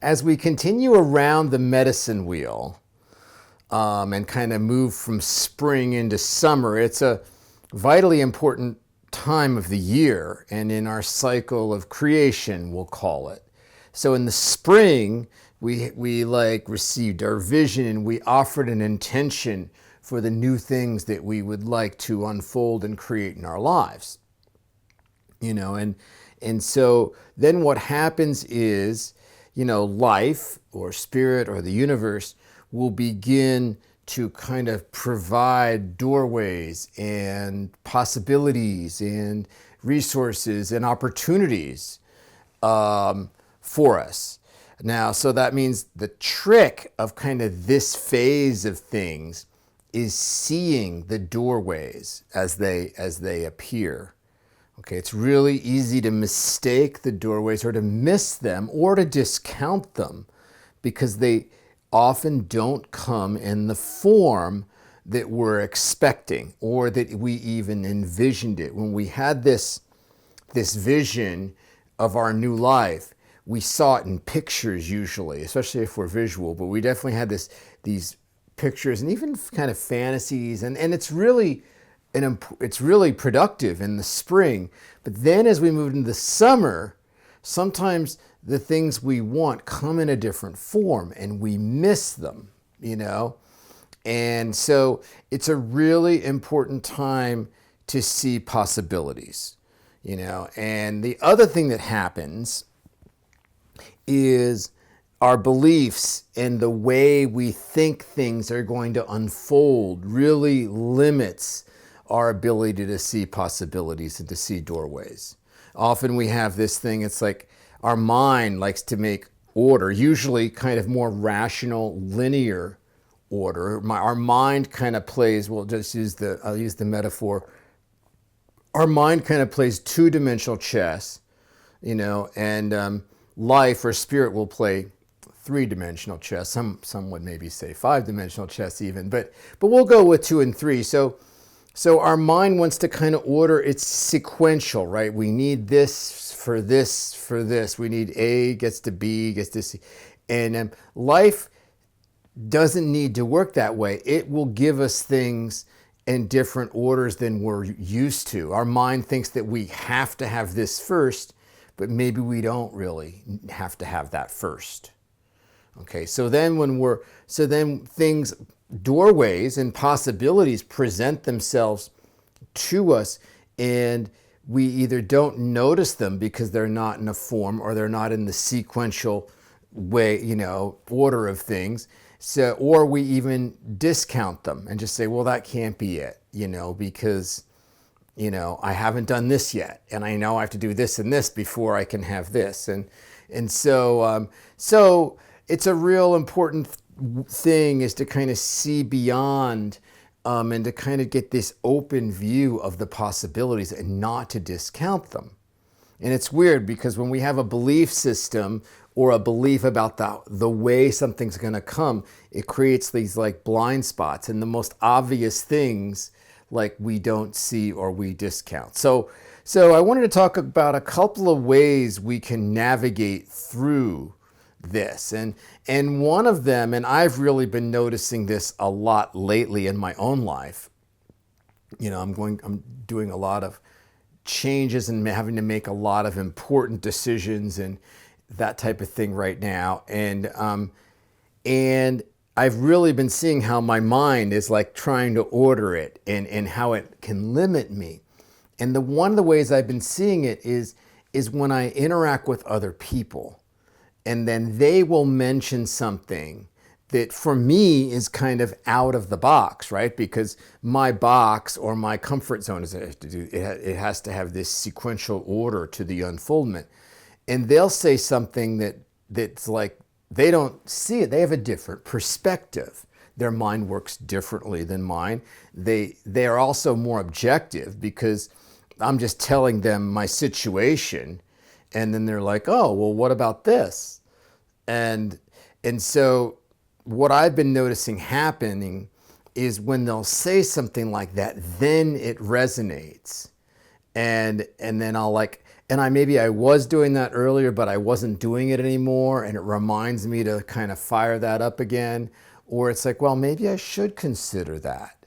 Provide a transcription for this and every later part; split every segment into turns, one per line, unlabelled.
as we continue around the medicine wheel and kind of move from spring into summer, it's a vitally important time of the year and in our cycle of creation, we'll call it. So in the spring, we like received our vision and we offered an intention for the new things that we would like to unfold and create in our lives. And so then what happens is, life or spirit or the universe will begin to kind of provide doorways and possibilities and resources and opportunities for us. Now, so that means the trick of kind of this phase of things is seeing the doorways as they appear. Okay, it's really easy to mistake the doorways or to miss them or to discount them because they often don't come in the form that we're expecting or that we even envisioned it. When we had this vision of our new life, we saw it in pictures usually, especially if we're visual, but we definitely had these pictures and even kind of fantasies, and it's really productive in the spring. But then as we move into the summer, sometimes the things we want come in a different form and we miss them, And so it's a really important time to see possibilities, And the other thing that happens is our beliefs and the way we think things are going to unfold really limits our ability to see possibilities and to see doorways. Often we have this thing, it's like our mind likes to make order, usually kind of more rational, linear order. Our mind kind of plays, I'll use the metaphor, our mind kind of plays two-dimensional chess, and life or spirit will play three-dimensional chess. Some would maybe say five-dimensional chess even, but we'll go with 2 and 3. So our mind wants to kind of order, it's sequential, right? We need this for this for this. We need A gets to B gets to C. And life doesn't need to work that way. It will give us things in different orders than we're used to. Our mind thinks that we have to have this first, but maybe we don't really have to have that first. Okay, so then things, doorways and possibilities present themselves to us, and we either don't notice them because they're not in a form or they're not in the sequential way, order of things. So, or we even discount them and just say, well, that can't be it, because, I haven't done this yet, and I know I have to do this and this before I can have this. And so it's a real important thing is to kind of see beyond and to kind of get this open view of the possibilities and not to discount them. And it's weird because when we have a belief system or a belief about the way something's going to come, it creates these like blind spots and the most obvious things like we don't see or we discount. So I wanted to talk about a couple of ways we can navigate through this. And one of them, and I've really been noticing this a lot lately in my own life. I'm doing a lot of changes and having to make a lot of important decisions and that type of thing right now. And I've really been seeing how my mind is like trying to order it and how it can limit me. And one of the ways I've been seeing it is when I interact with other people. And then they will mention something that for me is kind of out of the box, right? Because my box or my comfort zone is it has to have this sequential order to the unfoldment. And they'll say something that's like, they don't see it. They have a different perspective. Their mind works differently than mine. They are also more objective because I'm just telling them my situation. And then they're like, oh, well, what about this? And so what I've been noticing happening is when they'll say something like that, then it resonates. And then I'll like, and maybe I was doing that earlier, but I wasn't doing it anymore, and it reminds me to kind of fire that up again. Or it's like, well, maybe I should consider that.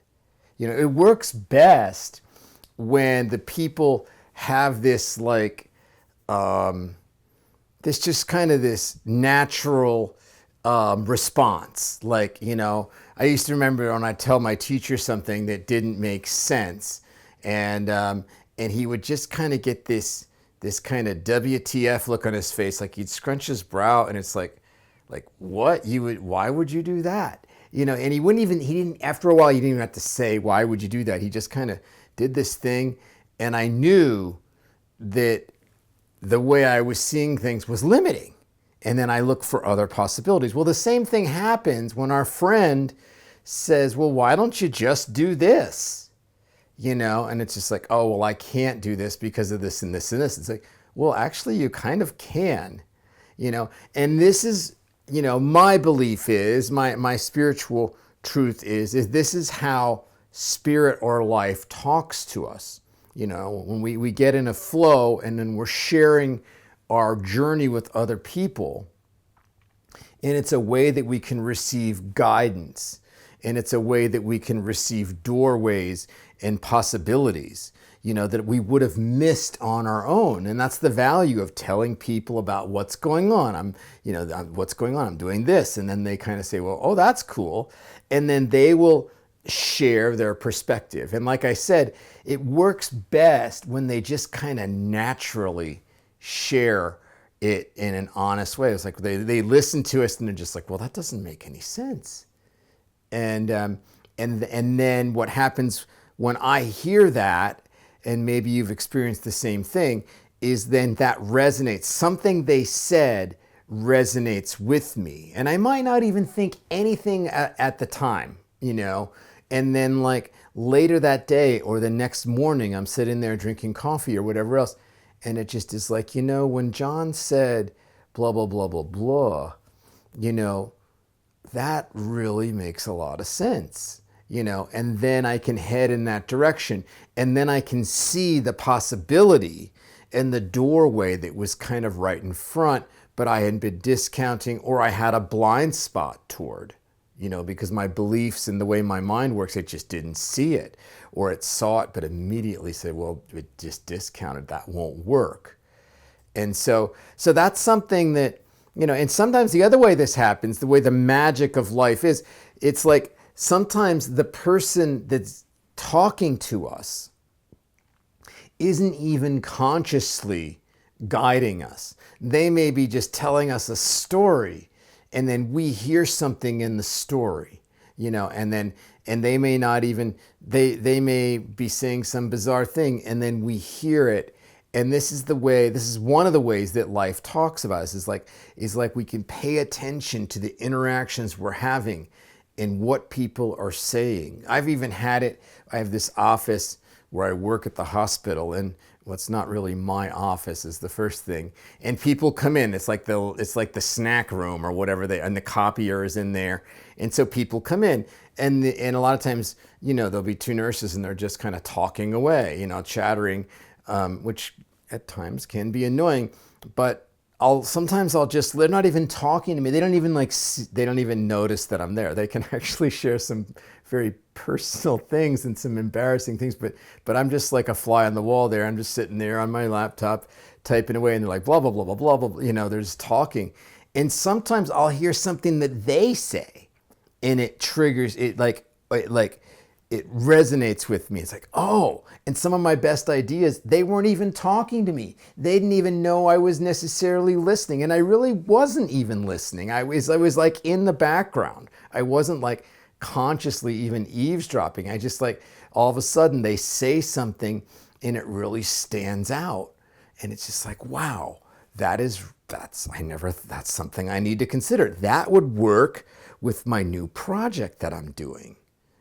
It works best when the people have this like this just kind of this natural response. Like, I used to remember when I tell my teacher something that didn't make sense, and he would just kind of get this kind of WTF look on his face, like he'd scrunch his brow, and it's like what? Why would you do that? And he didn't, after a while, he didn't even have to say, why would you do that? He just kind of did this thing, and I knew that the way I was seeing things was limiting. And then I look for other possibilities. Well, the same thing happens when our friend says, well, why don't you just do this? And it's just like, oh, well, I can't do this because of this and this and this. It's like, well, actually, you kind of can, and this is, my belief is, my spiritual truth is this is how spirit or life talks to us. When we get in a flow and then we're sharing our journey with other people, and it's a way that we can receive guidance, and it's a way that we can receive doorways and possibilities, that we would have missed on our own. And that's the value of telling people about what's going on. What's going on? I'm doing this. And then they kind of say, well, oh, that's cool. And then they will share their perspective. And like I said, it works best when they just kind of naturally share it in an honest way. It's like they listen to us and they're just like, well, that doesn't make any sense. And then what happens when I hear that, and maybe you've experienced the same thing, is then that resonates. Something they said resonates with me. And I might not even think anything at the time, and then like later that day or the next morning, I'm sitting there drinking coffee or whatever else, and it just is like, when John said blah, blah, blah, blah, blah, that really makes a lot of sense, and then I can head in that direction, and then I can see the possibility and the doorway that was kind of right in front, but I had been discounting, or I had a blind spot toward, because my beliefs and the way my mind works, it just didn't see it, or it saw it, but immediately said, well, it just discounted, that won't work. And so that's something that, and sometimes the other way this happens, the way the magic of life is, it's like sometimes the person that's talking to us isn't even consciously guiding us. They may be just telling us a story, and then we hear something in the story, and they may not even, they may be saying some bizarre thing, and then we hear it. And this is one of the ways that life talks about us, is like we can pay attention to the interactions we're having and what people are saying. I've even had it, I have this office where I work at the hospital, and what's not really my office is the first thing. And people come in, it's like the snack room or whatever, and the copier is in there. And so people come in, and a lot of times, there'll be two nurses and they're just kind of talking away, chattering, which at times can be annoying, but they're not even talking to me. They don't even notice that I'm there. They can actually share some very personal things and some embarrassing things, but I'm just like a fly on the wall there. I'm just sitting there on my laptop typing away, and they're like, blah, blah, blah, blah, blah, blah, they're just talking. And sometimes I'll hear something that they say, and it triggers it, like it resonates with me. It's like, oh, and some of my best ideas, they weren't even talking to me. They didn't even know I was necessarily listening. And I really wasn't even listening. I was like in the background. I wasn't like consciously even eavesdropping. I just like, all of a sudden they say something and it really stands out. And it's just like, wow, that's something I need to consider. That would work with my new project that I'm doing.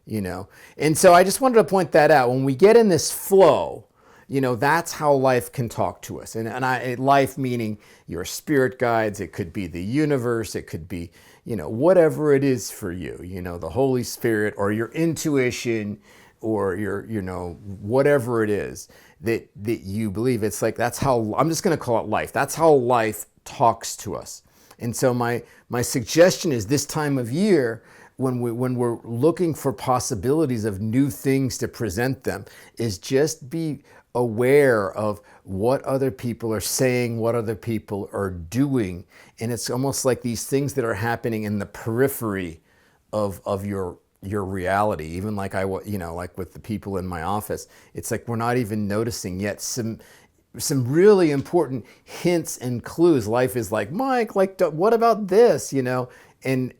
And so I just wanted to point that out. When we get in this flow, that's how life can talk to us. And life meaning your spirit guides, it could be the universe, it could be, whatever it is for you, the Holy Spirit or your intuition or your, you know, whatever it is that you believe. It's like, that's how, I'm just going to call it life. That's how life talks to us. And so my suggestion is, this time of year, when we're looking for possibilities of new things to present them, is just be aware of what other people are saying, what other people are doing. And it's almost like these things that are happening in the periphery of your reality. Even like you know, like with the people in my office, it's like we're not even noticing yet some really important hints and clues. Life is like, Mike, like, what about this, you know? And,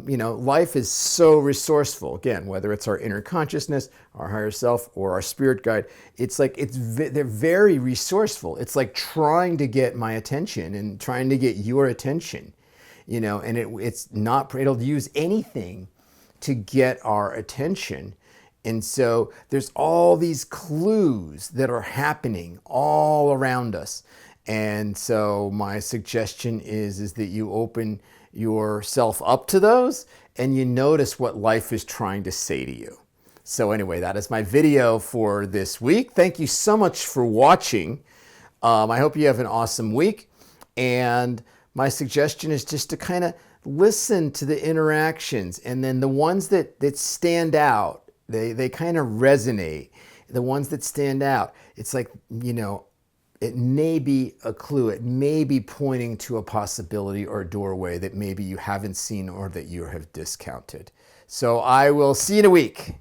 you know, life is so resourceful. Again, whether it's our inner consciousness, our higher self, or our spirit guide, it's like, they're very resourceful. It's like trying to get my attention and trying to get your attention, you know, and it'll use anything to get our attention. And so there's all these clues that are happening all around us. And so my suggestion is that you open yourself up to those and you notice what life is trying to say to you. So anyway, that is my video for this week. Thank you so much for watching. I hope you have an awesome week. And my suggestion is just to kind of listen to the interactions, and then the ones that stand out, they kind of resonate. The ones that stand out, it's like, you know, it may be a clue. It may be pointing to a possibility or a doorway that maybe you haven't seen or that you have discounted. So I will see you in a week.